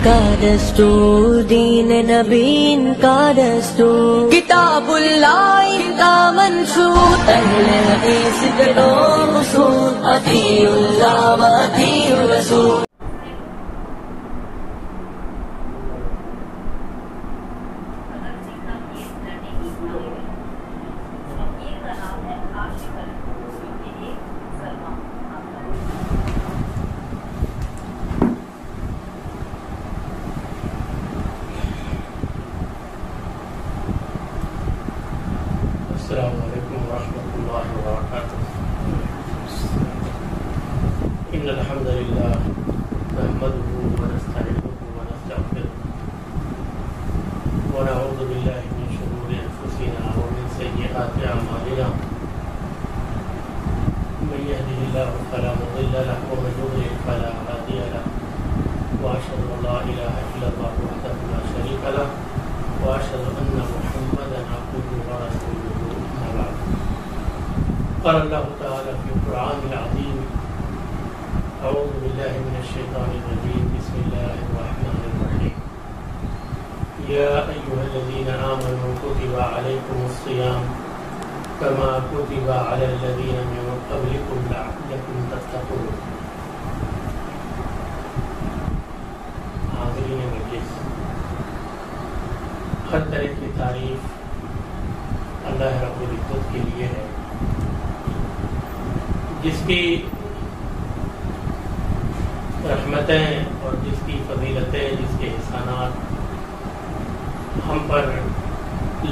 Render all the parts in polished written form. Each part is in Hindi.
का दस्तूर, दीन नबीन का दस्तूर, किताबुल्लाह इनका मंशूर, अहले हदीस के दो उसूल, अतीउल्लाह व अतीउर रसूल। अस्सलामुअलैकुम वरहमतुल्लाहि वबरकातुहू। इन्नल हम्दुलिल्लाह नहमदुहू व नस्तईनुहु व नस्तगफिरुहु व नऊज़ु बिल्लाहि मिन शुरूरि अंफुसिना व मिन सय्यिआति अअमालिना। मन यहदिहिल्लाहु फला मुदिल्ल लहु व मन युद्लिल फला हादिय लहु। व अशहदु अन ला इलाहा इल्लल्लाह वहदहु ला शरीका लहु व अशहदु अन्ना मुहम्मदन अब्दुहु व रसूलुहु। क़ाल अल्लाहु तआला फ़िल क़ुरआनिल अज़ीम, अऊज़ु बिल्लाहि मिनश शैतानिर रजीम, बिस्मिल्लाहिर रहमानिर रहीम। या अय्युहल्लज़ीना आमनू कुतिबा अलैकुमुस सियाम कमा कुतिबा अलल लज़ीना मिन क़ब्लिकुम लअल्लकुम तत्तक़ून। हाज़रीन मजलिस, हर तरह की तारीफ़ अल्लाह रब्बुल इज़्ज़त के लिए है, जिसकी रहमतें और जिसकी फजीलतें, जिसके एहसानात हम पर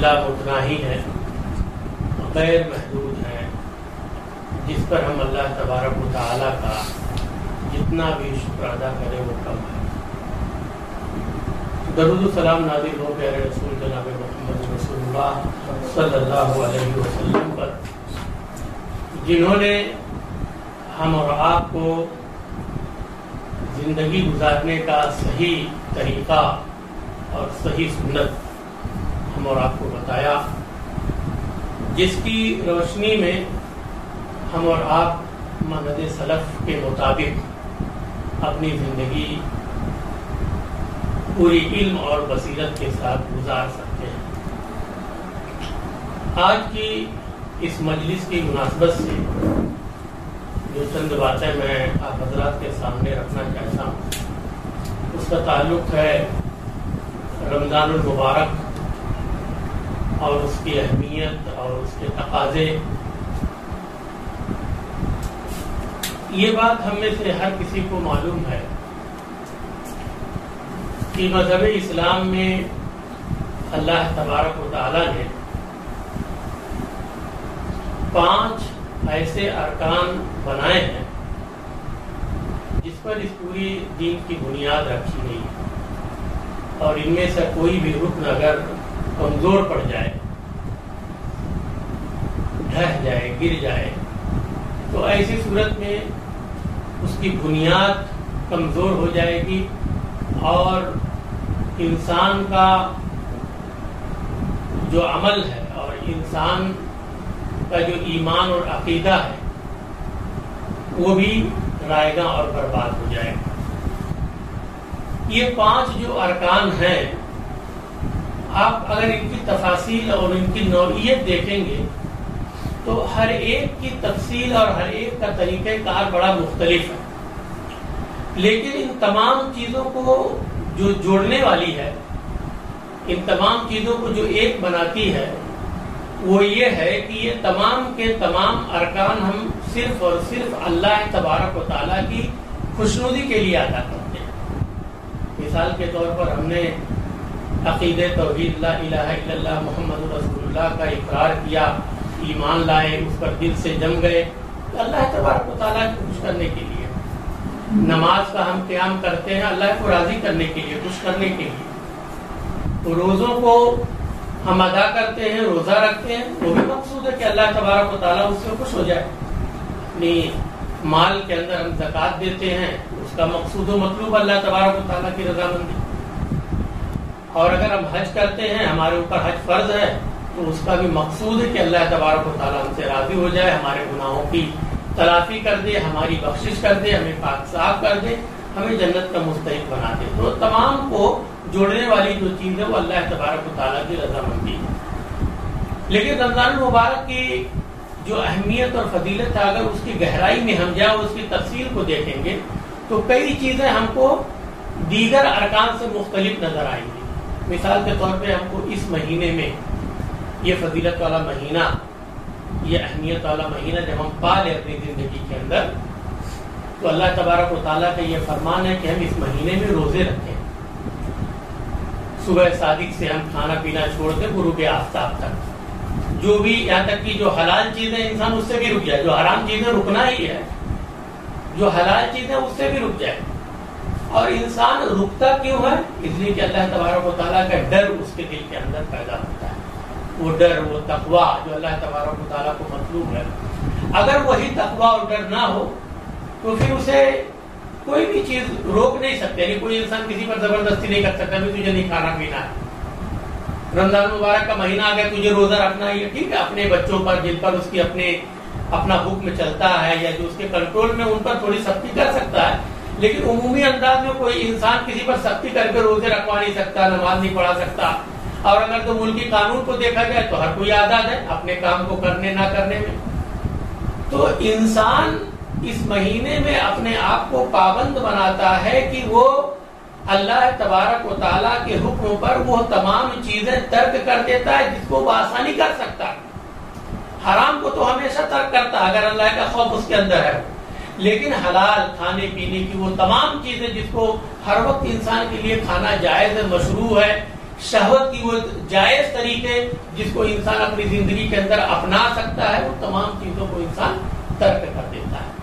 लामुतनाही हैं, गैर महदूद हैं, जिस पर हम अल्लाह तबारक व तआला का जितना भी शुक्र अदा करें वो कम है। दरूद सलाम नाज़िल हो प्यारे रसूल जनाब मोहम्मद रसूलुल्लाह सल्लल्लाहु अलैहि वसल्लम पर, जिन्होंने हम और आपको जिंदगी गुजारने का सही तरीका और सही सुन्नत हम और आपको बताया, जिसकी रोशनी में हम और आप मनहज सलफ के मुताबिक अपनी जिंदगी पूरी इल्म और बसीरत के साथ गुजार सकते हैं। आज की इस मजलिस की मुनासबत से जो चंद बातें मैं आप हज़रात के सामने रखना चाहता हूँ, उसका ताल्लुक है रमज़ानुल मुबारक और उसकी अहमियत और उसके तकाज़े। ये बात हम में से हर किसी को मालूम है कि मज़हब इस्लाम में अल्लाह तबारक व तआला ने 5 ऐसे अरकान बनाए हैं जिस पर इस पूरी दीन की बुनियाद रखी गई है, और इनमें से कोई भी रुकन अगर कमजोर पड़ जाए, ढह जाए, गिर जाए, तो ऐसी सूरत में उसकी बुनियाद कमजोर हो जाएगी और इंसान का जो अमल है और इंसान का जो ईमान और अकीदा है वो भी रायगा और बर्बाद हो जाएगा। ये 5 जो अरकान हैं, आप अगर इनकी तफासील और इनकी नौइयत देखेंगे तो हर एक की तफसील और हर एक का तरीक़ेकार बड़ा मुख्तलिफ है, लेकिन इन तमाम चीज़ों को जो जोड़ने वाली है, इन तमाम चीज़ों को जो एक बनाती है, वो ये है कि ये तमाम के तमाम अरकान हम सिर्फ और सिर्फ अल्लाह तबारक व तआला की खुशनुदी के लिए अदा करते हैं। मिसाल के तौर पर हमने अक़ीदे तौहीद ला इलाहा इल्लल्लाह मुहम्मदुर रसूलुल्लाह का इकरार किया, ईमान लाए, उस पर दिल से जम गए, तो अल्लाह तबारक व तआला को खुश करने के लिए। नमाज का हम क़याम करते हैं अल्लाह को राज़ी करने के लिए, खुश करने के लिए। तो रोज़ों को हम अदा करते हैं, रोज़ा रखते हैं, वो भी मकसूद है कि अल्लाह तबारक व तआला उससे खुश हो जाए। अपनी माल के अंदर हम ज़कात देते हैं, उसका मकसूद व मतलूब अल्लाह तबारक व तआला की रज़ामंदी। और अगर हम हज करते हैं, हमारे ऊपर हज फर्ज है, तो उसका भी मकसूद है कि अल्लाह तबारक व तआला हमसे राज़ी हो जाए, हमारे गुनाहों की तलाफी कर दे, हमारी बख्शिश कर दे, हमें पाक साफ कर दे, हमें जन्नत का मुस्तहिक बनाते। तो तमाम को जोड़ने वाली जो चीज़ है वो अल्लाह तबारक व तआला की रज़ामंदी है। लेकिन रमज़ान मुबारक की जो अहमियत और फजीलत है, अगर उसकी गहराई में हम जाए, उसकी तफसील को देखेंगे तो कई चीज़ें हमको दीगर अरकान से मुख्तलिफ नज़र आएंगी। मिसाल के तौर पे हमको इस महीने में, ये फजीलत वाला महीना, ये अहमियत वाला महीना जब हम पा ले अपनी ज़िंदगी के अंदर, तो अल्लाह तबारक व तआला का ये फरमान है कि हम इस महीने में रोज़े रखें। सुबह सादिक से हम खाना पीना छोड़ दें गुरूब आफ्ताब तक, जो भी, यहाँ तक कि जो हलाल चीजें इंसान उससे भी रुक जाए, जो हराम चीजें रुकना ही है, जो हलाल चीजें उससे भी रुक जाए। और इंसान रुकता क्यों है? इसलिए कि अल्लाह तबारक व तआला का डर उसके दिल के अंदर पैदा होता है। वो डर, वो तकवा जो अल्लाह तबारक व तआला को मतलूब है, अगर वही तकवा और डर ना हो तो फिर उसे कोई भी चीज रोक नहीं सकते। यानी कोई इंसान किसी पर जबरदस्ती नहीं कर सकता, तुझे नहीं खाना पीना है। रमजान मुबारक का महीना आ गया, तुझे रोजा रखना है, ठीक है, अपने बच्चों पर जिन पर उसकी अपना हुक्म चलता है या जो उसके कंट्रोल में, उन पर थोड़ी सख्ती कर सकता है। लेकिन उमूमी अंदाज में कोई इंसान किसी पर सख्ती करके रोजे रखवा नहीं सकता, नमाज नहीं पढ़ा सकता। और अगर तो मुल्की कानून को देखा जाए तो हर कोई आजाद है अपने काम को करने ना करने में। तो इंसान इस महीने में अपने आप को पाबंद बनाता है कि वो अल्लाह तबारक व तआला के हुक्म पर वो तमाम चीजें तर्क कर देता है जिसको वो आसानी कर सकता है। हराम को तो हमेशा तर्क करता है अगर अल्लाह का खौफ उसके अंदर है, लेकिन हलाल खाने पीने की वो तमाम चीजें जिसको हर वक्त इंसान के लिए खाना जायज है, मशरू है, शहवत की वो जायज तरीके जिसको इंसान अपनी जिंदगी के अंदर अपना सकता है, वो तमाम चीजों को इंसान तर्क कर देता है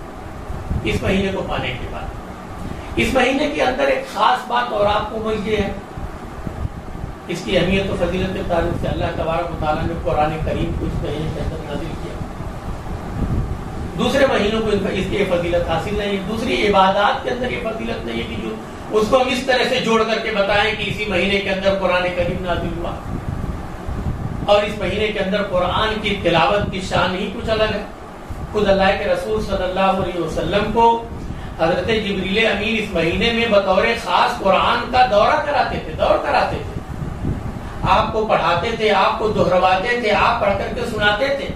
इस महीने को पाने के बाद। इस महीने के अंदर एक खास बात और आपको मुझे है, इसकी अहमियत और फजीलत के ताल्लुक से अल्लाह तबारक व तआला ने कुरान करीम को इस महीने के अंदर नाज़िल किया। दूसरे महीनों को इसकी फजीलत हासिल नहीं है, दूसरी इबादत के अंदर ये फजीलत नहीं है कि जो उसको हम इस तरह से जोड़ करके बताएं कि इसी महीने के अंदर कुरान करीम नाज़िल हुआ और इस महीने के अंदर कुरान की तिलावत की शान ही कुछ अलग है। खुद अल्लाह के रसूल सल्लल्लाहु अलैहि वसल्लम को हजरत जिब्रील अमीन इस महीने में बतौर खास कुरान का दौर कराते थे, आपको पढ़ाते थे, आपको दोहरवाते थे, आप पढ़ करके सुनाते थे।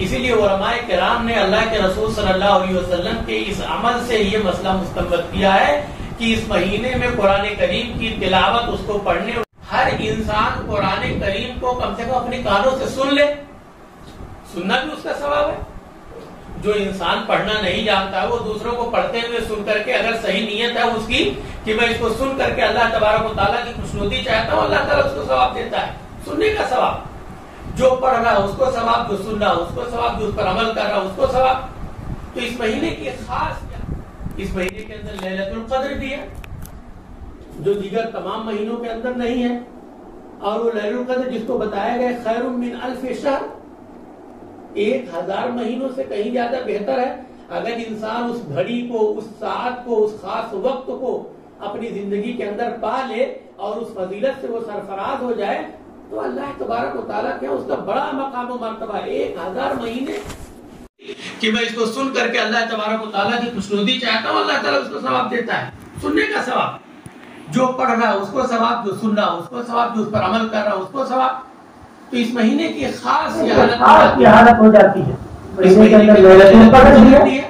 इसीलिए उलमाए किराम ने अल्लाह के रसूल सल्लल्लाहु अलैहि वसल्लम के इस अमल से ये मसला मुस्तंबत किया है कि इस महीने में कुरान करीम की तिलावत, उसको पढ़ने, हर इंसान कुरान करीम को कम से कम अपने कानों से सुन ले, सुनना भी उसका सवाब है। जो इंसान पढ़ना नहीं जानता वो दूसरों को पढ़ते हुए सुन करके, अगर सही नीयत है उसकी कि मैं इसको सुन करके अल्लाह तबारक व तआला की खुशनुदी चाहता हूँ, अल्लाह ताला उसको सवाब देता है, सुनने का सवाब। जो पढ़ रहा है उसको सवाब, जो सुन रहा है उसको सवाब, जो उस पर अमल कर रहा है उसको सवाब। तो इस महीने की खास, इस महीने के अंदर लैलतुल क़द्र भी है जो दीगर तमाम महीनों के अंदर नहीं है। और वो लैलतुल क़द्र जिसको बताया गया खैरुम मिन अल्फ़ि शहर, 1000 महीनों से कहीं ज्यादा बेहतर है। अगर इंसान उस घड़ी को, उस साथ को, उस खास वक्त को अपनी जिंदगी के अंदर पा ले और उस फजीलत से वो सरफराज हो जाए तो अल्लाह तबारक व तआला क्या उसका बड़ा मकाम व मर्तबा। 1000 महीने कि मैं इसको सुन करके अल्लाह तबारक व तआला की खुशनुदी चाहता हूँ, अल्लाह ताला उसको सवाब देता है, सुनने का सवाब। जो पढ़ रहा है उसको सवाब, जो सुन रहा है उसको सवाब, जो उस पर अमल कर रहा है उसको सवाब। तो इस महीने की खास हालत हो जाती है। इस महीने के अंदर है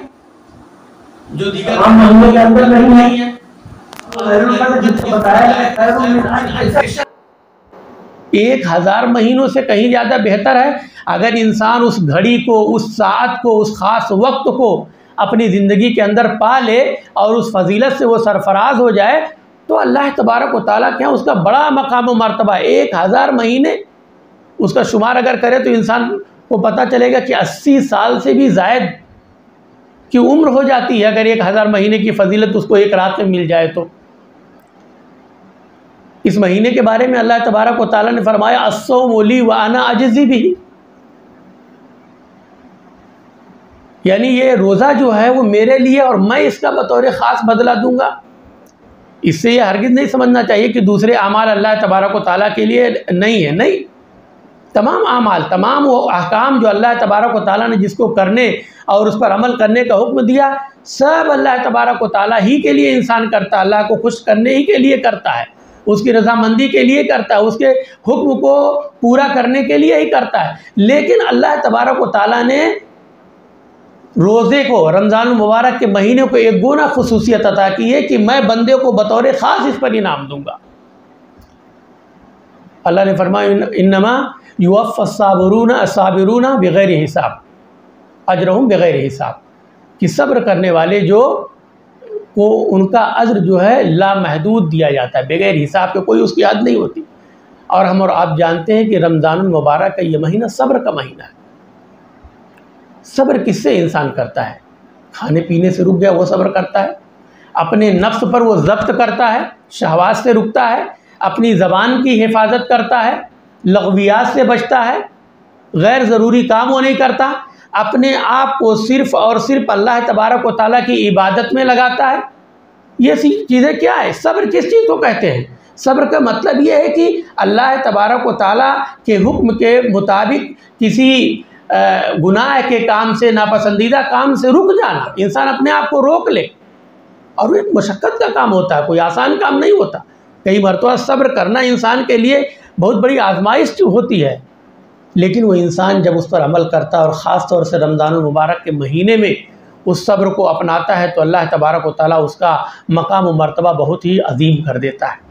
जो दीगर महीनों के अंदर नहीं है। 1000 महीनों से कहीं ज्यादा बेहतर है अगर इंसान उस घड़ी को, उस साथ को, उस खास वक्त को अपनी जिंदगी के अंदर पा ले और उस फजीलत से वो सरफराज हो जाए तो अल्लाह तबारक व तआला क्या उसका बड़ा मकाम व मर्तबा। 1000 महीने उसका शुमार अगर करे तो इंसान को पता चलेगा कि 80 साल से भी ज़ायद की उम्र हो जाती है अगर 1000 महीने की फजीलत उसको एक रात में मिल जाए तो। इस महीने के बारे में अल्लाह तबारक व तआला ने फरमाया अस्सौमु ली व अना अजज़ी बिही, यानी ये रोज़ा जो है वो मेरे लिए और मैं इसका बतौर ख़ास बदला दूंगा। इससे ये हरगिज़ नहीं समझना चाहिए कि दूसरे अमाल अल्लाह तबारक व तआला के लिए नहीं है, नहीं, तमाम आमाल, तमाम वो अहकाम जो अल्लाह तबारक व तआला ने जिसको करने और उस पर अमल करने का हुक्म दिया, सब अल्लाह तबारक व तआला ही के लिए इंसान करता है, अल्लाह को खुश करने ही के लिए करता है, उसकी रज़ामंदी के लिए करता है, उसके हुक्म को पूरा करने के लिए ही करता है। लेकिन अल्लाह तबारक व तआला ने रोज़े को, रमज़ान मुबारक के महीने को एक गुना खुसूसियत अता की है कि मैं बंदे को बतौर ख़ास इस पर इनाम दूंगा। अल्लाह ने फरमाया इन्नमा युवफ़्फ़स-साबिरून बिग़ैर हिसाब अजरहुम बिग़ैर हिसाब, कि सब्र करने वाले जो को उनका अज्र जो है लामहदूद दिया जाता है, बगैर हिसाब के, कोई उसकी हद नहीं होती। और हम और आप जानते हैं कि रमज़ान मुबारक का ये महीना सब्र का महीना है। सब्र किससे इंसान करता है? खाने पीने से रुक गया वो सब्र करता है, अपने नफ्स पर वो ज़ब्त करता है, शहवात से रुकता है, अपनी ज़बान की हिफाजत करता है, लग़वियात से बचता है, गैर ज़रूरी काम वो नहीं करता, अपने आप को सिर्फ़ और सिर्फ अल्लाह तबारक व तआला की इबादत में लगाता है। ये सी चीज़ें क्या है? सब्र किस चीज़ को कहते हैं? सब्र का मतलब ये है कि अल्लाह तबारक व तआला के हुक्म के मुताबिक किसी गुनाह के काम से, नापसंदीदा काम से रुक जाना, इंसान अपने आप को रोक ले। और वो एक मशक्क़त का काम होता है, कोई आसान काम नहीं होता। कई मरतबा सब्र करना इंसान के लिए बहुत बड़ी आजमाइश होती है, लेकिन वो इंसान जब उस पर अमल करता है और ख़ास तौर से रमज़ान मुबारक के महीने में उस सब्र को अपनाता है तो अल्लाह तबारक व तआला उसका मकाम व मर्तबा बहुत ही अजीम कर देता है।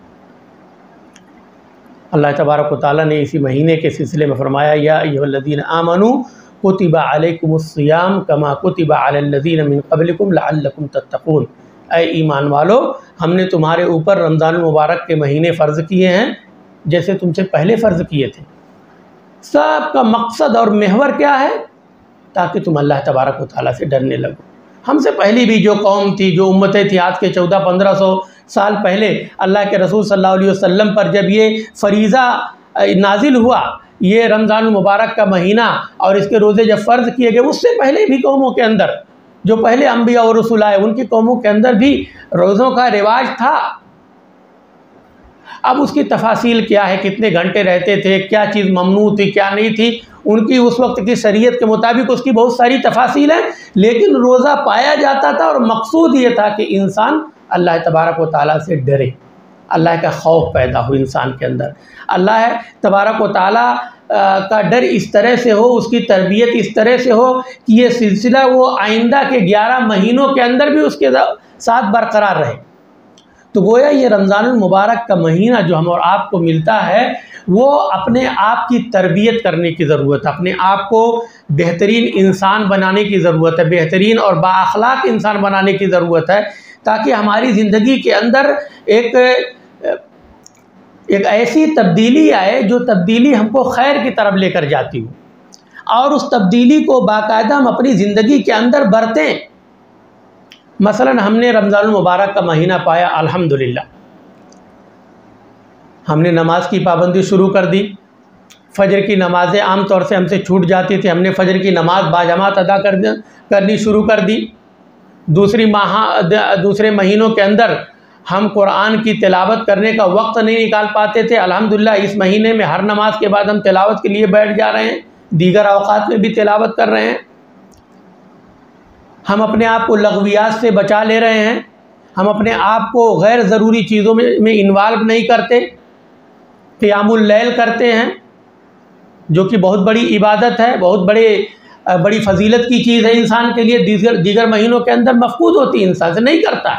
अल्लाह तबारक व तआला ने इसी महीने के सिलसिले में फरमाया, या अय्युहल्लज़ीना आमनू कुतिबा अलैकुमुस्सियाम कमा कुतिबा अलल्लज़ीना मिन क़ब्लिकुम लअल्लकुम तत्तक़ून। ऐ ईमान वालो, हमने तुम्हारे ऊपर रमज़ान मुबारक के महीने फ़र्ज़ किए हैं जैसे तुमसे पहले फ़र्ज़ किए थे। सबका मकसद और महवर क्या है? ताकि तुम अल्लाह तबारक व तआला से डरने लगो। हमसे पहले भी जो कौम थी, जो उम्मतें थी, आज के 1400-1500 साल पहले अल्लाह के रसूल सल्लल्लाहु अलैहि वसल्लम पर जब ये फ़रीज़ा नाजिल हुआ, ये रमज़ान मुबारक का महीना और इसके रोज़े जब फ़र्ज़ किए गए, उससे पहले भी कौमों के अंदर, जो पहले अम्बिया और रसूल आए, उनकी कौमों के अंदर भी रोज़ों का रिवाज था। अब उसकी तफासील क्या है, कितने घंटे रहते थे, क्या चीज़ ममनू थी, क्या नहीं थी, उनकी उस वक्त की शरीयत के मुताबिक उसकी बहुत सारी तफासील है। लेकिन रोज़ा पाया जाता था और मकसूद ये था कि इंसान अल्लाह तबारक व तआला से डरे, अल्लाह का खौफ पैदा हो इंसान के अंदर, अल्लाह तबारक व तआला का डर इस तरह से हो, उसकी तरबियत इस तरह से हो कि ये सिलसिला वो आइंदा के 11 महीनों के अंदर भी उसके साथ बरकरार रहे। तो गोया ये रमज़ान मुबारक का महीना जो हम और आपको मिलता है, वो अपने आप की तरबियत करने की ज़रूरत है, अपने आप को बेहतरीन इंसान बनाने की ज़रूरत है, बेहतरीन और बाअखलाक इंसान बनाने की ज़रूरत है, ताकि हमारी ज़िंदगी के अंदर एक ऐसी तब्दीली आए जो तब्दीली हमको खैर की तरफ लेकर जाती हो और उस तब्दीली को बाकायदा हम अपनी ज़िंदगी के अंदर बरतें। मसलन हमने रमज़ान मुबारक का महीना पाया, अल्हम्दुलिल्लाह, हमने नमाज की पाबंदी शुरू कर दी। फ़जर की नमाज़ें आम तौर से हमसे छूट जाती थी, हमने फ़जर की नमाज़ बाजमात अदा करनी शुरू कर दी। दूसरे महीनों के अंदर हम कुरान की तिलावत करने का वक्त नहीं निकाल पाते थे। अल्हम्दुलिल्लाह इस महीने में हर नमाज के बाद हम तिलावत के लिए बैठ जा रहे हैं, दीगर औक़ात में भी तिलावत कर रहे हैं। हम अपने आप को लग़वियात से बचा ले रहे हैं, हम अपने आप को गैर ज़रूरी चीज़ों में इन्वॉल्व नहीं करते, क़ियामुल लैल करते हैं, जो कि बहुत बड़ी इबादत है, बहुत बड़ी फ़जीलत की चीज़ है इंसान के लिए। दीगर महीनों के अंदर मफकूद होती है, इंसान से नहीं करता,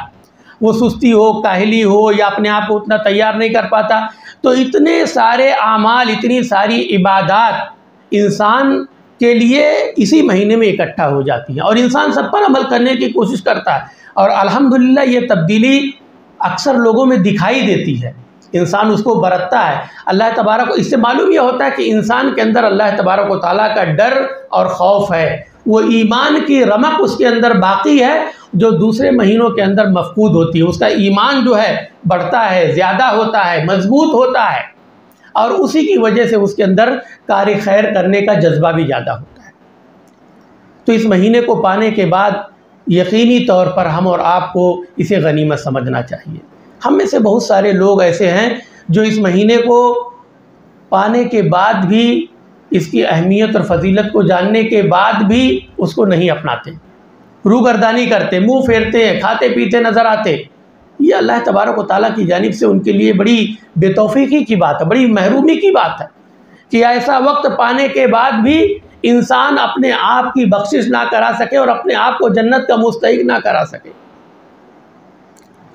वो सुस्ती हो, काहली हो, या अपने आप को उतना तैयार नहीं कर पाता। तो इतने सारे आमाल, इतनी सारी इबादत इंसान के लिए इसी महीने में इकट्ठा हो जाती हैं और इंसान सब पर अमल करने की कोशिश करता है। और अल्हम्दुलिल्लाह ये तब्दीली अक्सर लोगों में दिखाई देती है, इंसान उसको बरतता है। अल्लाह तबारक, इससे मालूम यह होता है कि इंसान के अंदर अल्लाह तबारक व तआला का डर और खौफ है, वो ईमान की रमक उसके अंदर बाकी है जो दूसरे महीनों के अंदर मफकूद होती है। उसका ईमान जो है बढ़ता है, ज़्यादा होता है, मजबूत होता है और उसी की वजह से उसके अंदर कार खैर करने का जज्बा भी ज़्यादा होता है। तो इस महीने को पाने के बाद यकीनी तौर पर हम और आपको इसे गनीमत समझना चाहिए। हम में से बहुत सारे लोग ऐसे हैं जो इस महीने को पाने के बाद भी इसकी अहमियत और फजीलत को जानने के बाद भी उसको नहीं अपनाते, रूगर्दानी करते, मुंह फेरते हैं, खाते पीते नज़र आते। ये अल्लाह तबारक व तआला की जानिब से उनके लिए बड़ी बेतौफीकी की बात है, बड़ी महरूमी की बात है कि ऐसा वक्त पाने के बाद भी इंसान अपने आप की बख्शिश ना करा सके और अपने आप को जन्नत का मुस्तहिक ना करा सके।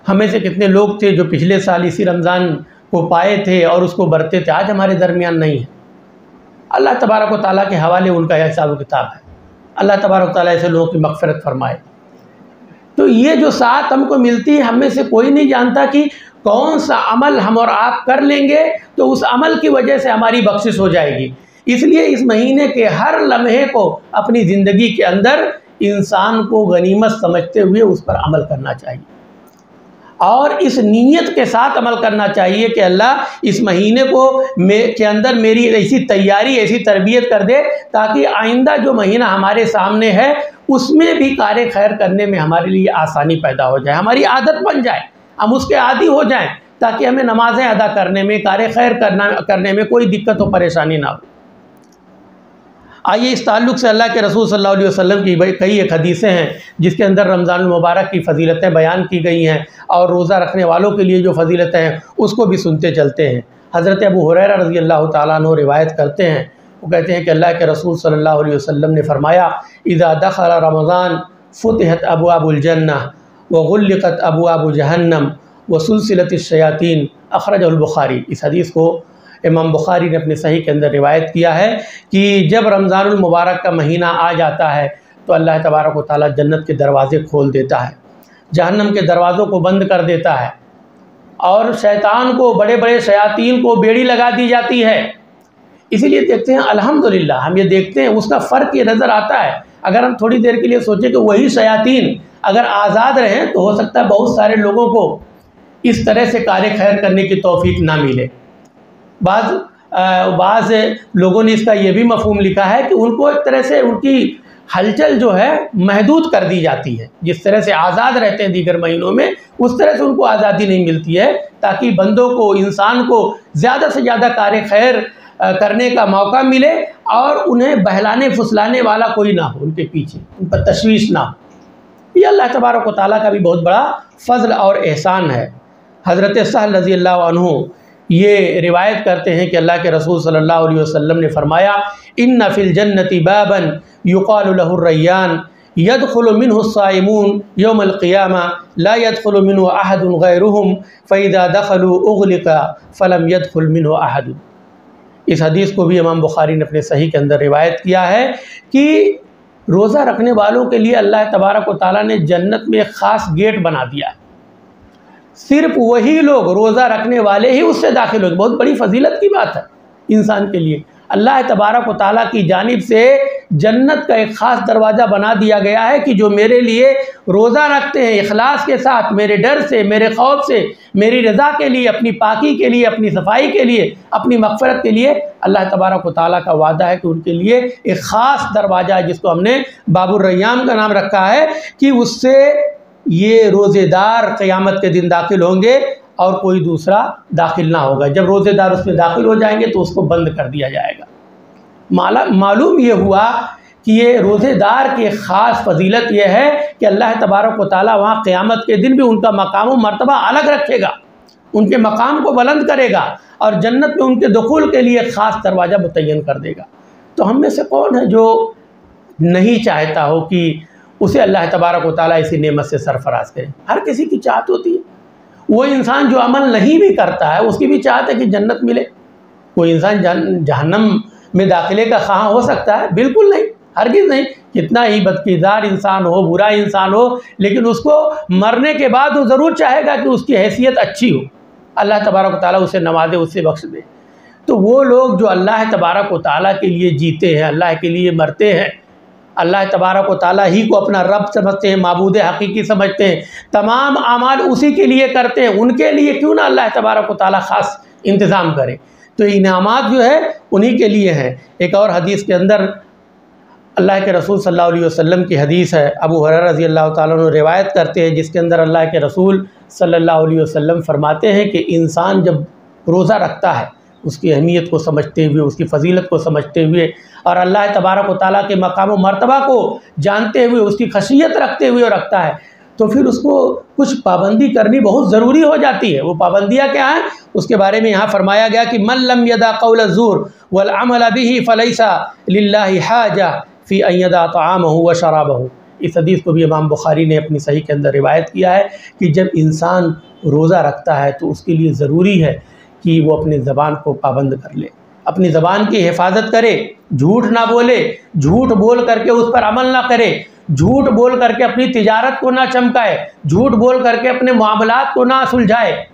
हमें से कितने लोग थे जो पिछले साल इसी रमज़ान को पाए थे और उसको बरते थे, आज हमारे दरमियान नहीं है। अल्लाह तबारक व तआला के हवाले उनका हिसाब किताब है। अल्लाह तबारक व तआला ऐसे लोगों की मग़फ़िरत फरमाए। तो ये जो साथ हमको मिलती है, हमें से कोई नहीं जानता कि कौन सा अमल हम और आप कर लेंगे तो उस अमल की वजह से हमारी बख्शिश हो जाएगी। इसलिए इस महीने के हर लम्हे को अपनी ज़िंदगी के अंदर इंसान को गनीमत समझते हुए उस पर अमल करना चाहिए और इस नीयत के साथ अमल करना चाहिए कि अल्लाह इस महीने को के अंदर मेरी ऐसी तैयारी, ऐसी तरबियत कर दे ताकि आइंदा जो महीना हमारे सामने है उसमें भी कार्य खैर करने में हमारे लिए आसानी पैदा हो जाए, हमारी आदत बन जाए, हम उसके आदी हो जाएं, ताकि हमें नमाज़ें अदा करने में, कार्य खैर करने में कोई दिक्कत और परेशानी ना हो। आइए इस ताल्लुक़ से अल्लाह के रसूल सल्लल्लाहु अलैहि वसल्लम की कई एक हदीसें हैं जिसके अंदर रमज़ानुल मुबारक की फ़जीलतें बयान की गई हैं और रोज़ा रखने वालों के लिए जो फ़जीलतें हैं उसको भी सुनते चलते हैं। हज़रत अबू हुरैरा रज़ी अल्लाह तआला अन्हु रिवायत करते हैं, वो कहते हैं कि अल्लाह के रसूल सल्लल्लाहु अलैहि वसल्लम ने फ़रमाया, इज़ा दख़ल रमज़ान फ़ुतिहत अबवाबुल जन्नह व ग़ुल्लिक़त अबवाबु जहन्नम व सुलसिलतिश शयातीन, अख़रजहुल बुख़ारी। इस हदीस को इमाम बुखारी ने अपने सही के अंदर रिवायत किया है कि जब रमज़ानुल मुबारक का महीना आ जाता है तो अल्लाह तबारक व तआला जन्नत के दरवाज़े खोल देता है, जहन्नम के दरवाज़ों को बंद कर देता है और शैतान को, बड़े बड़े शयातीन को बेड़ी लगा दी जाती है। इसीलिए देखते हैं अल्हम्दुलिल्लाह, हम ये देखते हैं उसका फ़र्क ये नज़र आता है। अगर हम थोड़ी देर के लिए सोचें कि वही शयातीन अगर आज़ाद रहें तो हो सकता है बहुत सारे लोगों को इस तरह से कार्य खैर करने की तौफीक ना मिले। बाज़ लोगों ने इसका ये भी मफ़हूम लिखा है कि उनको एक तरह से उनकी हलचल जो है महदूद कर दी जाती है, जिस तरह से आज़ाद रहते हैं दीगर महीनों में उस तरह से उनको आज़ादी नहीं मिलती है, ताकि बंदों को, इंसान को ज़्यादा से ज़्यादा कार्य खैर करने का मौका मिले और उन्हें बहलाने फुसलाने वाला कोई ना हो, उनके पीछे उन पर तशवीश ना हो। ये अल्लाह तबारक व तआला का भी बहुत बड़ा फ़ज़ल और एहसान है। हज़रत सहल रज़ी अल्लाह अन्हु ये रिवायत करते हैं कि अल्लाह के रसूल सल्लल्लाहु अलैहि वसल्लम ने फ़रमाया, इन्ना फ़िल जन्नति बाबन युक़ालु लहु रय्यान यदख़ुलु मिन्हु साइमून यौमल क़ियामा ला यदख़ुलु मिन्हु अहदुन ग़ैरुहुम फ़इज़ा दख़लू उग़लिक़ा फ़लम यदख़ुल मिन्हु अहदुन। इस हदीस को भी इमाम बुखारी ने अपने सही के अंदर रिवायत किया है कि रोज़ा रखने वालों के लिए अल्लाह तबारक व तआला ने जन्नत में एक ख़ास गेट बना दिया है, सिर्फ वही लोग, रोज़ा रखने वाले ही उससे दाखिल होंगे। बहुत बड़ी फजीलत की बात है इंसान के लिए। अल्लाह तबारक व तआला की जानिब से जन्नत का एक ख़ास दरवाज़ा बना दिया गया है कि जो मेरे लिए रोज़ा रखते हैं इखलास के साथ, मेरे डर से, मेरे खौफ से, मेरी रज़ा के लिए, अपनी पाकी के लिए, अपनी सफाई के लिए, अपनी मग़फ़िरत के लिए, अल्लाह तबारक व तआला का वादा है कि उनके लिए एक ख़ास दरवाज़ा है जिसको हमने बाबुर रय्यान का नाम रखा है कि उससे ये रोज़ेदार क़यामत के दिन दाखिल होंगे और कोई दूसरा दाखिल ना होगा। जब रोज़ेदार उसमें दाखिल हो जाएंगे तो उसको बंद कर दिया जाएगा। मालूम ये हुआ कि ये रोज़ेदार की ख़ास फजीलत यह है कि अल्लाह तबारक व तआला वहाँ क़यामत के दिन भी उनका मकाम व मर्तबा अलग रखेगा, उनके मकाम को बुलंद करेगा और जन्नत में उनके दुखूल के लिए ख़ास दरवाज़ा मुतय्यन कर देगा। तो हम में से कौन है जो नहीं चाहता हो कि उसे अल्लाह तबारक व तआला इसी नेमत से सरफराज करे। हर किसी की चाहत होती है। वो इंसान जो अमल नहीं भी करता है उसकी भी चाहत है कि जन्नत मिले। कोई इंसान जहन्नम में दाखिले का ख़्वाह हो सकता है? बिल्कुल नहीं, हरगिज़ नहीं। कितना ही बदकिरदार इंसान हो, बुरा इंसान हो, लेकिन उसको मरने के बाद वो ज़रूर चाहेगा कि उसकी हैसियत अच्छी हो, अल्लाह तबारक व तआला उसे नवाजे, उससे बख्श दे। तो वो लोग जो अल्लाह तबारक व तआला के लिए जीते हैं, अल्लाह के लिए मरते हैं, अल्लाह तबारक व तआला ही को अपना रब समझते हैं, माबूद हकीकी समझते हैं, तमाम आमाल उसी के लिए करते हैं, उनके लिए क्यों ना अल्लाह तबारक व तआला ख़ास इंतज़ाम करे। तो इनामात जो है उन्हीं के लिए हैं। एक और हदीस के अंदर अल्लाह के रसूल सल्लल्लाहु अलैहि वसल्लम की हदीस है, अबू हुरैरा रज़ी अल्लाह तआला अन्हु रिवायत करते हैं, जिसके अंदर अल्लाह के रसूल सल्लल्लाहु अलैहि वसल्लम फरमाते हैं कि इंसान जब रोज़ा रखता है उसकी अहमियत को समझते हुए, उसकी फ़जीलत को समझते हुए और अल्लाह तबारक व तआला के मकाम व मर्तबा को जानते हुए, उसकी खशियत रखते हुए रखता है, तो फिर उसको कुछ पाबंदी करनी बहुत ज़रूरी हो जाती है। वो पाबंदियाँ क्या हैं, उसके बारे में यहाँ फरमाया गया कि मन लम यदा कौल ज़ूर वल अमल बिही फलैसा लिल्लाहि हाजा फ़ी अन यदा तआमहु व शराबहु। इस हदीस को भी इमाम बुखारी ने अपनी सही के अंदर रिवायत किया है कि जब इंसान रोज़ा रखता है तो उसके लिए ज़रूरी है कि वो अपनी ज़बान को पाबंद कर ले, अपनी ज़बान की हिफाजत करे, झूठ ना बोले, झूठ बोल करके उस पर अमल ना करे, झूठ बोल करके अपनी तिजारत को ना चमकाए, झूठ बोल करके अपने मामलात को ना सुलझाए।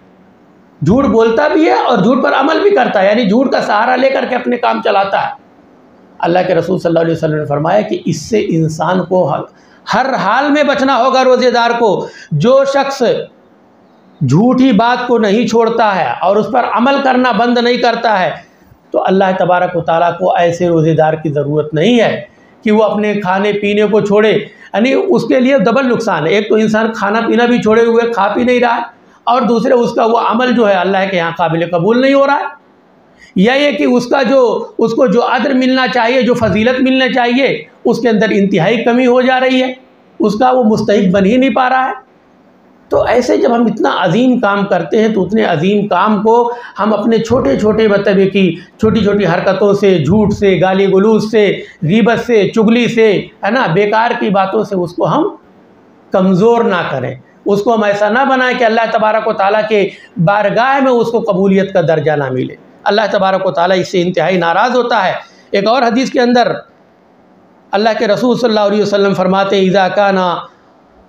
झूठ बोलता भी है और झूठ पर अमल भी करता है, यानी झूठ का सहारा लेकर के अपने काम चलाता है। अल्लाह के रसूल सल्लल्लाहु अलैहि वसल्लम ने फरमाया कि इससे इंसान को हर हाल में बचना होगा। रोज़ेदार को जो शख्स झूठी बात को नहीं छोड़ता है और उस पर अमल करना बंद नहीं करता है, तो अल्लाह तबारक व तआला को ऐसे रोज़ेदार की ज़रूरत नहीं है कि वो अपने खाने पीने को छोड़े। यानी उसके लिए डबल नुकसान है, एक तो इंसान खाना पीना भी छोड़े हुए खा पी नहीं रहा है, और दूसरे उसका वो अमल जो है अल्लाह के यहाँ काबिल कबूल नहीं हो रहा है। या ये कि उसको जो अदर मिलना चाहिए, जो फजीलत मिलना चाहिए, उसके अंदर इंतहाई कमी हो जा रही है, उसका वो मुस्तहिक बन ही नहीं पा रहा है। तो ऐसे जब हम इतना अजीम काम करते हैं तो उतने अजीम काम को हम अपने छोटे छोटे मतलब की छोटी छोटी हरकतों से, झूठ से, गाली गलूज से, गीबत से, चुगली से, है ना, बेकार की बातों से उसको हम कमज़ोर ना करें, उसको हम ऐसा ना बनाएं कि अल्लाह तबारक व तआला के बारगाह में उसको कबूलियत का दर्जा ना मिले। अल्लाह तबारक व तआला इससे इंतहाई नाराज़ होता है। एक और हदीस के अंदर अल्लाह के रसूल सल्लल्लाहु अलैहि वसल्लम फरमाते हैं,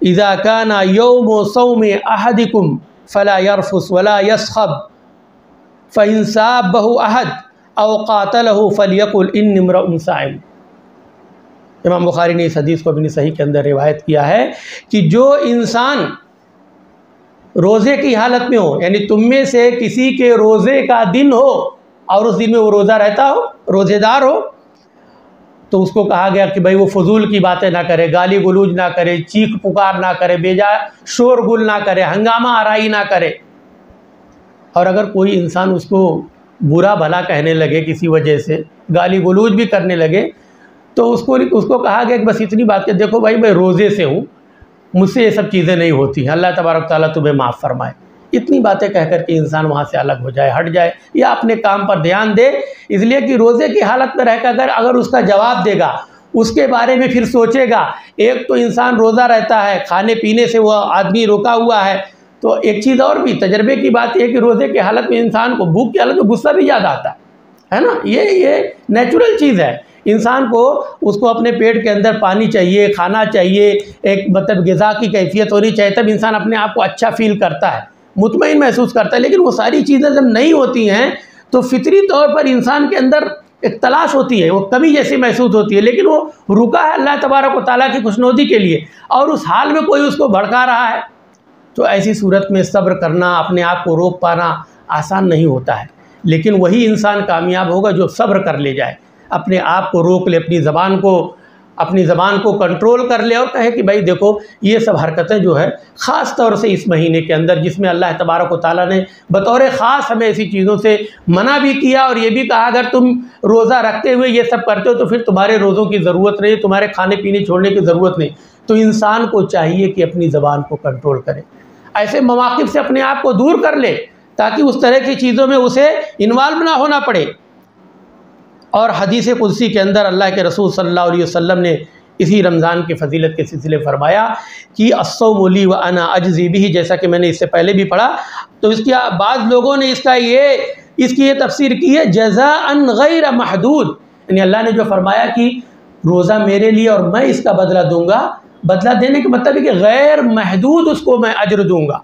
इज़ा काना यौम सौम अहदिकुम फ़ला यरफुस वला यस्खब फ़इन साबहु अहद औ क़ातलहु फ़लयक़ुल इन्नी इम्रुउन साइम। इमाम बुखारी ने इस हदीस को अपनी सही के अंदर रिवायत किया है कि जो इंसान रोज़े की हालत में हो, यानी तुम में से किसी के रोज़े का दिन हो और उस दिन में वो रोज़ा रहता हो, रोज़ेदार हो, तो उसको कहा गया कि भाई वो फजूल की बातें ना करे, गाली गलूज ना करे, चीख पुकार ना करे, बेजा शोरगुल ना करे, हंगामा आराई ना करे। और अगर कोई इंसान उसको बुरा भला कहने लगे, किसी वजह से गाली गलूज भी करने लगे, तो उसको कहा गया कि बस इतनी बात कि देखो भाई मैं रोज़े से हूँ, मुझसे ये सब चीज़ें नहीं होती हैं, अल्लाह तबारक ताला तुम्हें माफ़ फरमाए। इतनी बातें कह कर के इंसान वहाँ से अलग हो जाए, हट जाए, या अपने काम पर ध्यान दे। इसलिए कि रोज़े की हालत में रहकर अगर उसका जवाब देगा, उसके बारे में फिर सोचेगा। एक तो इंसान रोज़ा रहता है, खाने पीने से वो आदमी रोका हुआ है, तो एक चीज़ और भी तजर्बे की बात है कि रोज़े की हालत में इंसान को, भूख की हालत में गुस्सा भी ज़्यादा आता है ना। ये नेचुरल चीज़ है। इंसान को उसको अपने पेट के अंदर पानी चाहिए, खाना चाहिए, एक मतलब ग़िज़ा की कैफियत होनी चाहिए, तब इंसान अपने आप को अच्छा फील करता है, मुतमईन महसूस करता है। लेकिन वो सारी चीज़ें जब नहीं होती हैं तो फितरी तौर पर इंसान के अंदर एक तलाश होती है, वो कमी जैसी महसूस होती है, लेकिन वो रुका है अल्लाह तबारक व तआला की खुशनुदी के लिए, और उस हाल में कोई उसको भड़का रहा है। तो ऐसी सूरत में सब्र करना, अपने आप को रोक पाना आसान नहीं होता है। लेकिन वही इंसान कामयाब होगा जो सब्र कर ले जाए, अपने आप को रोक ले, अपनी ज़बान को कंट्रोल कर ले और कहे कि भाई देखो ये सब हरकतें जो है ख़ास तौर से इस महीने के अंदर, जिसमें अल्लाह तबारक व तआला ने बतौर ख़ास हमें ऐसी चीज़ों से मना भी किया और ये भी कहा अगर तुम रोज़ा रखते हुए ये सब करते हो तो फिर तुम्हारे रोज़ों की ज़रूरत नहीं, तुम्हारे खाने पीने छोड़ने की ज़रूरत नहीं। तो इंसान को चाहिए कि अपनी ज़बान को कंट्रोल करे, ऐसे मवाक़िफ़ से अपने आप को दूर कर ले ताकि उस तरह की चीज़ों में उसे इन्वॉल्व ना होना पड़े। और हदीस कुदसी के अंदर अल्लाह के रसूल सल्लल्लाहु अलैहि वसल्लम ने इसी रमज़ान की फ़जीलत के सिलसिले फरमाया कि अस्सौमु ली व अना अजज़ी बिही, जैसा कि मैंने इससे पहले भी पढ़ा। तो इसकी बाद लोगों ने इसकी ये तफसीर की है जज़ाअन गैर महदूद, यानी अल्लाह ने जो फरमाया कि रोज़ा मेरे लिए और मैं इसका बदला दूँगा, बदला देने का मतलब है कि गैर महदूद उसको मैं अज्र दूँगा।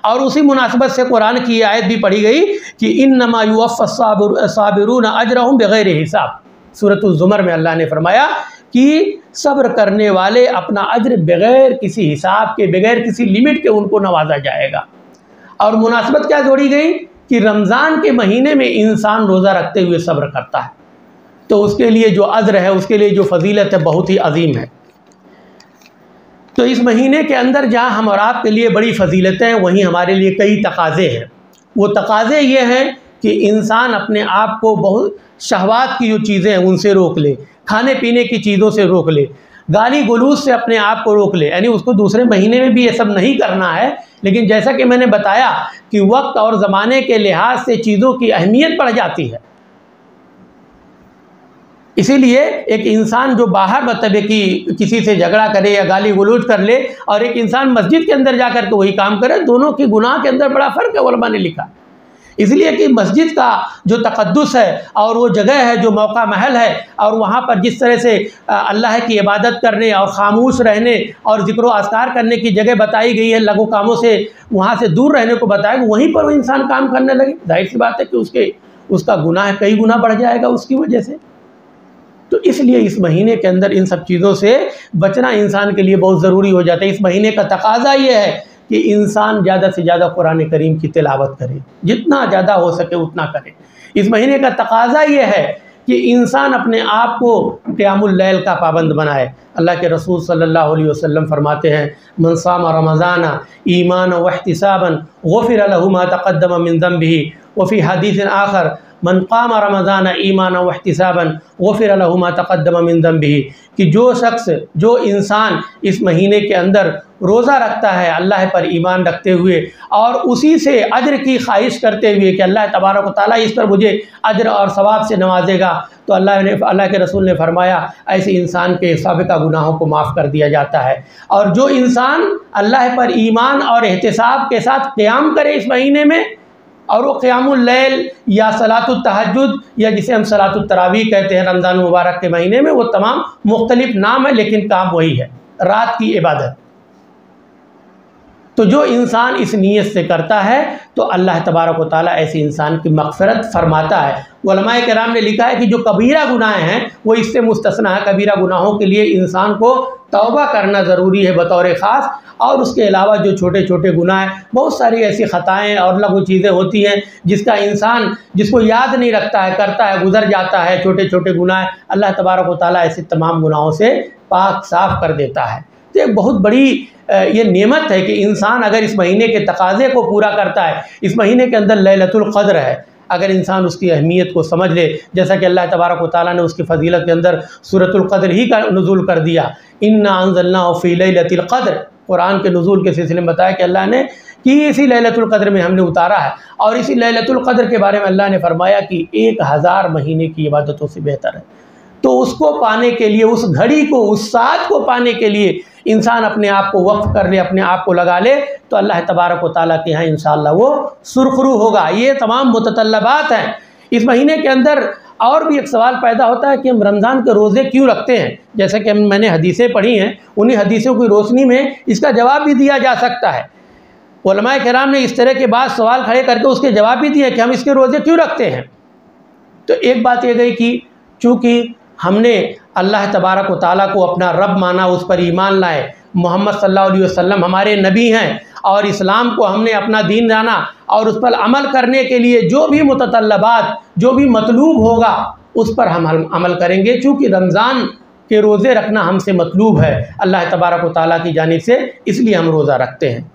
और उसी मुनासिबत से कुरान की आयत भी पढ़ी गई कि इन्नमा युवफ़्फ़स-साबिरून अजरहुम बिग़ैर हिसाब। सूरतुज़ ज़ुमर में अल्लाह ने फरमाया कि सब्र करने वाले अपना अज्र बग़ैर किसी हिसाब के, बग़ैर किसी लिमिट के उनको नवाजा जाएगा। और मुनासिबत क्या जोड़ी गई कि रमज़ान के महीने में इंसान रोज़ा रखते हुए सब्र करता है, तो उसके लिए जो अज्र है, उसके लिए जो फजीलत है, बहुत ही अजीम है। तो इस महीने के अंदर जहाँ हम और आपके लिए बड़ी फजीलतें हैं, वहीं हमारे लिए कई तकाज़े हैं। वो तकाज़े ये हैं कि इंसान अपने आप को बहुत शहवात की जो चीज़ें हैं उनसे रोक ले, खाने पीने की चीज़ों से रोक ले, गाली गलूज से अपने आप को रोक ले। यानी उसको दूसरे महीने में भी ये सब नहीं करना है, लेकिन जैसा कि मैंने बताया कि वक्त और ज़माने के लिहाज से चीज़ों की अहमियत बढ़ जाती है। इसीलिए एक इंसान जो बाहर मतलब कि किसी से झगड़ा करे या गाली गलौज कर ले और एक इंसान मस्जिद के अंदर जाकर के वही काम करे, दोनों की गुनाह के अंदर बड़ा फ़र्क है, उलमा ने लिखा। इसलिए कि मस्जिद का जो तक़द्दुस है और वो जगह है जो मौका महल है, और वहाँ पर जिस तरह से अल्लाह की इबादत करने और ख़ामोश रहने और ज़िक्र अस्कार करने की जगह बताई गई है, लघु कामों से वहाँ से दूर रहने को बताया, वहीं पर वो इंसान काम करने लगे, जाहिर सी बात है कि उसका गुनाह कई गुना बढ़ जाएगा उसकी वजह से। तो इसलिए इस महीने के अंदर इन सब चीज़ों से बचना इंसान के लिए बहुत ज़रूरी हो जाता है। इस महीने का तकाज़ा ये है कि इंसान ज़्यादा से ज़्यादा कुरान करीम की तिलावत करे, जितना ज़्यादा हो सके उतना करे। इस महीने का तकाज़ा ये है कि इंसान अपने आप को क़ियामुल लैल का पाबंद बनाए। अल्लाह के रसूल सल्लल्लाहु अलैहि वसल्लम फरमाते हैं, मन साम रमज़ाना ईमान व इहतिसाबन गुफ़िर लहु मा तक़द्दम मिन ज़ंबिही व फ़ी हदीसिन आखर मन क़ाम रमज़ान ईमान व इहतिसाबन गुफ़िर लहु मा तक़द्दम मिन ज़ंबिही, कि जो शख्स जो इंसान इस महीने के अंदर रोज़ा रखता है अल्लाह पर ईमान रखते हुए और उसी से अज्र की ख्वाहिश करते हुए कि अल्लाह तबारक व तआला इस पर मुझे अज्र और सवाब से नवाजेगा, तो अल्लाह के रसूल ने फरमाया ऐसे इंसान के साबिक़ा गुनाहों को माफ़ कर दिया जाता है। और जो इंसान अल्लाह पर ईमान और एहतिसाब के साथ क़याम करे इस महीने में, और वो क़ियामुल लैल या सलातुत तहज्जुद या जिसे हम सलातुत तरावीह कहते हैं रमज़ान मुबारक के महीने में, वो तमाम मुख्तलिफ नाम है लेकिन काम वही है, रात की इबादत। तो जो इंसान इस नीयत से करता है तो अल्लाह तबारक व तआला ऐसे इंसान की मग़फ़िरत फरमाता है। उलमाए किराम ने लिखा है कि जो कबीरा गुनाह हैं वो इससे मुस्तस्ना है। कबीरा गुनाहों के लिए इंसान को तौबा करना ज़रूरी है बतौर ख़ास, और उसके अलावा जो छोटे छोटे गुनाह, बहुत सारी ऐसी ख़ताएँ और लघु चीज़ें होती हैं जिसका इंसान जिसको याद नहीं रखता है, करता है, गुज़र जाता है, छोटे छोटे गुनाह, अल्लाह तबारक व तआला ऐसे तमाम गुनाहों से पाक साफ़ कर देता है। तो एक बहुत बड़ी ये नेमत है कि इंसान अगर इस महीने के तकाज़े को पूरा करता है। इस महीने के अंदर लैलतुल क़द्र है, अगर इंसान उसकी अहमियत को समझ ले, जैसा कि अल्लाह तबारक व तआला ने उसकी फ़जीलत के अंदर सूरतुल क़द्र ही का नुज़ूल कर दिया, इन्ना अंज़लनाहु फ़ी लैलतिल क़द्र। कुरान के नुज़ूल के सिलसिले में बताया कि अल्लाह ने कि इसी लैलतुल क़द्र में हमने उतारा है, और इसी लैलतुल क़द्र के बारे में अल्लाह ने फरमाया कि 1000 महीने की इबादतों से बेहतर है। तो उसको पाने के लिए, उस घड़ी को, उस साथ को पाने के लिए इंसान अपने आप को वक्फ कर ले, अपने आप को लगा ले, तो अल्लाह तबारक व तआला के यहाँ इंशाअल्लाह वो सुरखरू होगा। ये तमाम मुततल्लबात हैं। इस महीने के अंदर और भी एक सवाल पैदा होता है कि हम रमज़ान के रोज़े क्यों रखते हैं। जैसे कि मैंने हदीसें पढ़ी हैं, उन्हीं हदीसों की रोशनी में इसका जवाब भी दिया जा सकता है। उलमाए किराम ने इस तरह के बाद सवाल खड़े करके उसके जवाब भी दिए कि हम इसके रोज़े क्यों रखते हैं। तो एक बात यह गई कि चूँकि हमने अल्लाह तबारक व तआला को अपना रब माना, उस पर ईमान लाए, मोहम्मद सल्लल्लाहु अलैहि वसल्लम हमारे नबी हैं, और इस्लाम को हमने अपना दीन जाना, और उस पर अमल करने के लिए जो भी मुततल्लबात, जो भी मतलूब होगा उस पर हम अमल करेंगे। चूँकि रमज़ान के रोज़े रखना हमसे मतलूब है अल्लाह तबारक व तआला की जानिब से, इसलिए हम रोज़ा रखते हैं।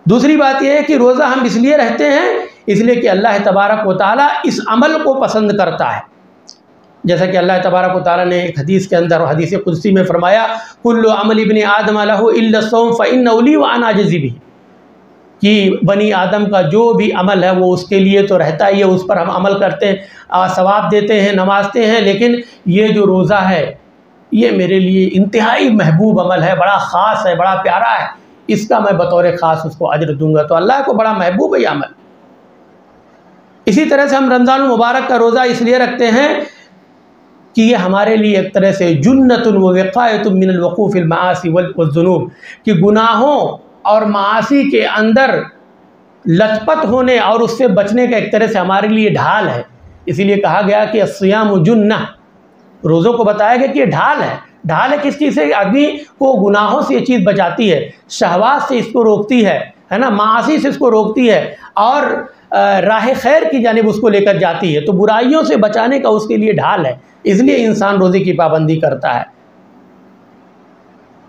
दूसरी बात यह है कि रोज़ा हम इसलिए रहते हैं इसलिए कि अल्लाह तबारक व तआला इस अमल को पसंद करता है। जैसा कि अल्लाह तबारक व तआला ने एक हदीस के अंदर, हदीस कुदसी में फरमाया, कुल्लु अमल इब्न आदम लहु इल्ला सौम फ़इन्नहु ली व अना अजज़ी बिही, कि बनी आदम का जो भी अमल है वो उसके लिए तो रहता ही है, उस पर हम अमल करते हैं, सवाब देते हैं, नमाजते हैं, लेकिन ये जो रोज़ा है ये मेरे लिए इंतहाई महबूब अमल है, बड़ा ख़ास है, बड़ा प्यारा है, इसका मैं बतौर ख़ास उसको अज्र दूँगा। तो अल्लाह को बड़ा महबूब है ये अमल। इसी तरह से हम रमज़ान मुबारक का रोज़ा इसलिए रखते हैं कि ये हमारे लिए एक तरह से जुन्नतुन व विक़ायतुन मिनल वक़ूफ़िल मआसी वल ज़ुनूब, कि गुनाहों और मासी के अंदर लथपथ होने और उससे बचने का एक तरह से हमारे लिए ढाल है। इसीलिए कहा गया कि अस्सियामु जुन्नह, रोज़ों को बताया गया कि ये ढाल है। ढाल है किस चीज़ से? आदमी को गुनाहों से ये चीज़ बचाती है, शहवात से इसको रोकती है ना, मासी से इसको रोकती है, और राह खैर की जानिब उसको लेकर जाती है। तो बुराइयों से बचाने का उसके लिए ढाल है, इसलिए इंसान रोज़े की पाबंदी करता है।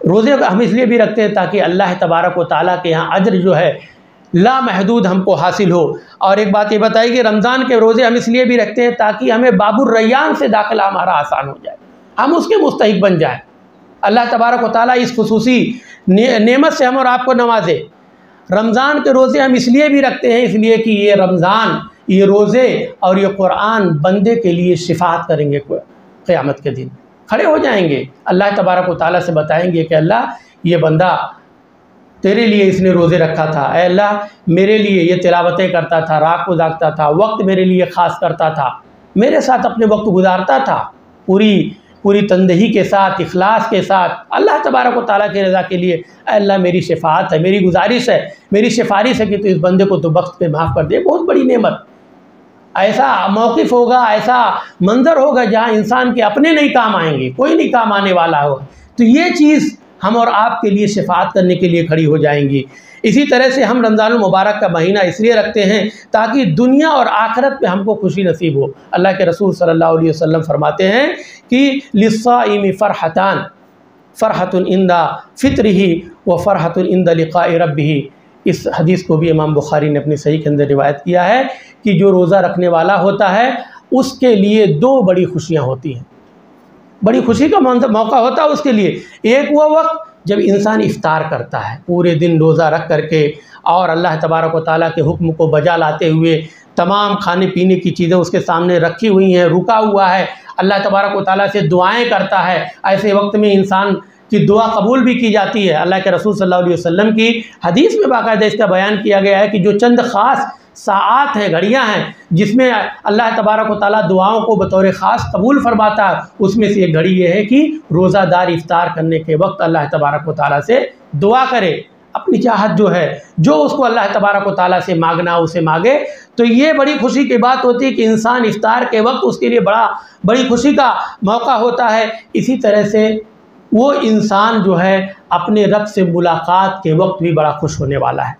रोज़े हम इसलिए भी रखते हैं ताकि अल्लाह तबारक व तआला के यहाँ अज्र जो है लामहदूद हमको हासिल हो। और एक बात ये बताई कि रमज़ान के रोज़े हम इसलिए भी रखते हैं ताकि हमें बाबुर रैयान से दाखिला हमारा आसान हो जाए, हम उसके मुस्तहिक बन जाएं। अल्लाह तबारक व तआला इस खुसूसी नेमत से हम और आपको नवाजे। रमज़ान के रोज़े हम इसलिए भी रखते हैं इसलिए कि ये रमज़ान, ये रोज़े और ये कुरान बंदे के लिए शिफात करेंगे। क़यामत के दिन खड़े हो जाएंगे, अल्लाह तबारक व तआला से बताएंगे कि अल्लाह ये बंदा तेरे लिए इसने रोज़े रखा था, ऐ अल्लाह मेरे लिए ये तिलावतें करता था, रात को जागता था, वक्त मेरे लिए ख़ास करता था, मेरे साथ अपने वक्त गुजारता था पूरी तंदही के साथ, इखलास के साथ, अल्लाह तबारक व तआला की रज़ा के लिए। ऐ अल्लाह मेरी शिफात है, मेरी गुजारिश है, मेरी सिफारिश है कि तो इस बंदे को तो वक्त पे माफ़ कर दे। बहुत बड़ी नेमत। ऐसा मौक़िफ़ होगा, ऐसा मंज़र होगा जहाँ इंसान के अपने नहीं काम आएंगे, कोई नहीं काम आने वाला होगा। तो ये चीज़ हम और आपके लिए शिफात करने के लिए खड़ी हो जाएंगी। इसी तरह से हम रमज़ानुल मुबारक का महीना इसलिए रखते हैं ताकि दुनिया और आखिरत में हमको खुशी नसीब हो। अल्लाह के रसूल सल्लल्लाहु अलैहि वसल्लम फरमाते हैं कि लिस्साइमी फ़रहतान, फ़रहतुन इंदा फ़ित्रिही व फ़रहतुन इंदा लिक़ाइ रब्बिही। इस हदीस को भी इमाम बुखारी ने अपनी सही के अंदर रिवायत किया है कि जो रोज़ा रखने वाला होता है उसके लिए दो बड़ी खुशियाँ होती हैं, बड़ी खुशी का मौका होता है उसके लिए। एक वो वक्त जब इंसान इफ्तार करता है, पूरे दिन रोज़ा रख करके और अल्लाह तबारक व तआला के हुक्म को बजा लाते हुए तमाम खाने पीने की चीज़ें उसके सामने रखी हुई हैं, रुका हुआ है, अल्लाह तबारक व तआला से दुआएं करता है। ऐसे वक्त में इंसान की दुआ कबूल भी की जाती है। अल्लाह के रसूल सल्लल्लाहु अलैहि वसल्लम की हदीस में बाकायदा इसका बयान किया गया है कि जो चंद ख़ास साआत हैं, घड़ियां हैं, जिसमें अल्लाह तबारक व तआला दुआओं को बतौर ख़ास कबूल फरमाता है, उसमें से एक घड़ी ये है कि रोज़ादार इफ्तार करने के वक्त अल्लाह तबारक व तआला से दुआ करे, अपनी चाहत जो है, जो उसको अल्लाह तबारक व तआला से मांगना उसे मांगे। तो ये बड़ी खुशी की बात होती है कि इंसान इफ्तार के वक्त उसके लिए बड़ी खुशी का मौका होता है। इसी तरह से वो इंसान जो है अपने रब से मुलाकात के वक्त भी बड़ा खुश होने वाला है,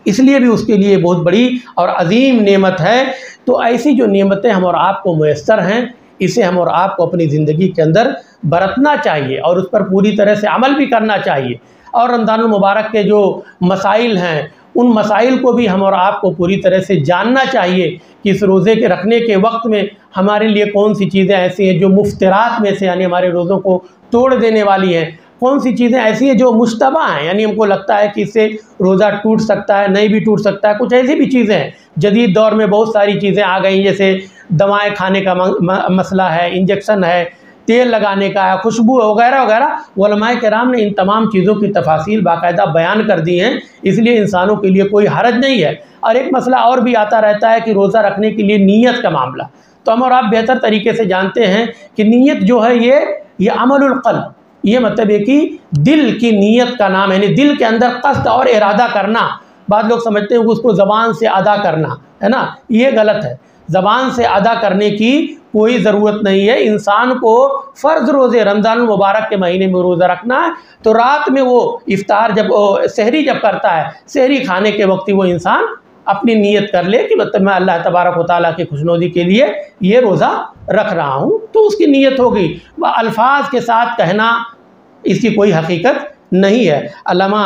इसलिए भी उसके लिए बहुत बड़ी और अजीम नेमत है। तो ऐसी जो नेमतें हम और आपको मुयस्सर हैं, इसे हम और आपको अपनी ज़िंदगी के अंदर बरतना चाहिए और उस पर पूरी तरह से अमल भी करना चाहिए। और रमज़ानुल मुबारक के जो मसाइल हैं, उन मसाइल को भी हम और आपको पूरी तरह से जानना चाहिए कि इस रोज़े के रखने के वक्त में हमारे लिए कौन सी चीज़ें ऐसी हैं जो मुफ्तिरात में से, यानी हमारे रोज़ों को तोड़ देने वाली हैं, कौन सी चीज़ें ऐसी हैं जो मुश्तबा हैं, यानी हमको लगता है कि इससे रोज़ा टूट सकता है, नहीं भी टूट सकता है। कुछ ऐसी भी चीज़ें हैं, जदीद दौर में बहुत सारी चीज़ें आ गई, जैसे दवाएं खाने का मसला है, इंजेक्शन है, तेल लगाने का है, खुशबू वगैरह वगैरह। उलमाए किराम ने इन तमाम चीज़ों की तफासील बाकायदा बयान कर दी हैं, इसलिए इंसानों के लिए कोई हरज नहीं है। और एक मसला और भी आता रहता है कि रोज़ा रखने के लिए नीयत का मामला। तो हम और आप बेहतर तरीके से जानते हैं कि नीयत जो है ये अमलुल क़ल्ब, ये मतलब है कि दिल की नीयत का नाम है, यानी दिल के अंदर कस्द और इरादा करना। बाद लोग समझते हैं कि उसको ज़बान से अदा करना है ना, ये गलत है। ज़बान से अदा करने की कोई ज़रूरत नहीं है। इंसान को फ़र्ज़ रोज़े रमज़ानुल मुबारक के महीने में रोज़ा रखना है, तो रात में वो इफ्तार जब सहरी जब करता है, सहरी खाने के वक्त ही वो इंसान अपनी नीयत कर ले कि मतलब मैं अल्लाह तबारक व तआला की खुशनुदी के लिए ये रोज़ा रख रहा हूँ, तो उसकी नीयत होगी। अल्फाज के साथ कहना इसकी कोई हकीकत नहीं है। अल्लामा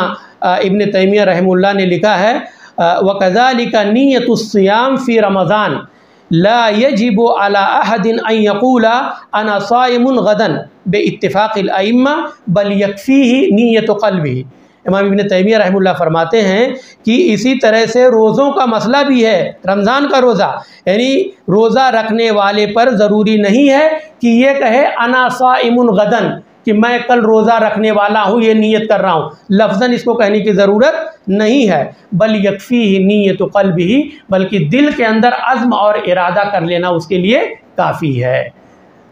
इब्न तैमिया रहमुल्लाह ने लिखा है, वकज़ालिका नियतुस्सियाम फ़ी रमज़ान ला यजिबु अला अहदिन अन यक़ूला अना साइमुन गदन बिइत्तिफ़ाक़िल अइम्मा बल यकफ़ीही नियतु क़ल्बिही। इमाम इब्न तैमिया रहमुल्लाह फरमाते हैं कि इसी तरह से रोज़ों का मसला भी है। रमज़ान का रोज़ा, यानी रोज़ा रखने वाले पर ज़रूरी नहीं है कि ये कहे अना साइमुन गदन, कि मैं कल रोज़ा रखने वाला हूँ, ये नीयत कर रहा हूँ। लफ्ज़न इसको कहने की ज़रूरत नहीं है। बल यकफ़ीही नियतु क़ल्बिही, बल्कि दिल के अंदर अज़्म और इरादा कर लेना उसके लिए काफ़ी है।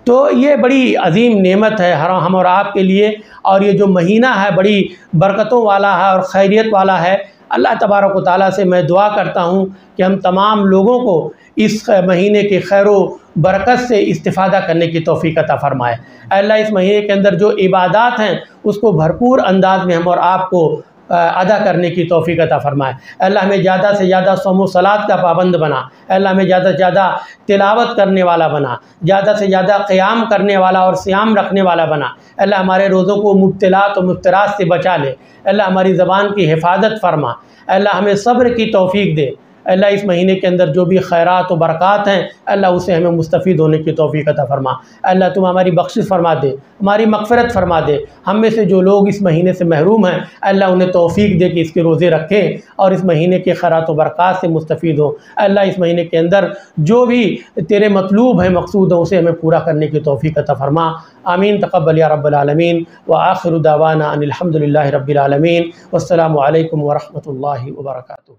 तो ये बड़ी अजीम नेमत है हम और आपके लिए, और ये जो महीना है बड़ी बरकतों वाला है और खैरियत वाला है। अल्लाह तबारक व तआला से मैं दुआ करता हूँ कि हम तमाम लोगों को इस महीने के खैरो बरकत से इस्तिफ़ादा करने की तौफ़ीक़ अता फ़रमाए। अल्लाह इस महीने के अंदर जो इबादात हैं उसको भरपूर अंदाज में हम और आपको अदा करने की तौफीक अता फरमाए। अल्लाह हमें ज़्यादा से ज़्यादा सौम सलात का पाबंद बना। अल्लाह हमें ज़्यादा से ज़्यादा तिलावत करने वाला बना, ज़्यादा से ज़्यादा क़याम करने वाला और सियाम रखने वाला बना। अल्लाह हमारे रोज़ों को मुब्तिलात और मुफ्तरात से बचा ले। अल्लाह हमारी ज़बान की हिफाजत फरमा। अल्लाह हमें सब्र की तौफीक दे। अल्लाह इस महीने के अंदर जो भी खैरात और बरक़ात हैं, अल्लाह उसे हमें मुस्तफ़ीद होने की तौफ़ीक़ अता फ़रमा। अल्लाह तुम हमारी बख्शिश फ़रमा दे, हमारी मग़फ़िरत फ़रमा दे। हम में से जो लोग इस महीने से महरूम हैं, अल्लाह उन्हें तौफ़ीक़ दे कि इसके रोज़े रखें और इस महीने के खैरात और बरक़ात से मुस्तफ़ीद हों। अल्लाह इस महीने के अंदर जो भी तेरे मतलूब हैं, मक़सूद हैं, उसे हमें पूरा करने की तौफ़ीक़ अता फ़रमा। आमीन। तक़ब्बल या रब्बल आलमीन व आखिरु दावाना अनिल हम्दुलिल्लाहि रब्बिल आलमीन। वस्सलामु अलैकुम व रहमतुल्लाहि व बरकातुहू।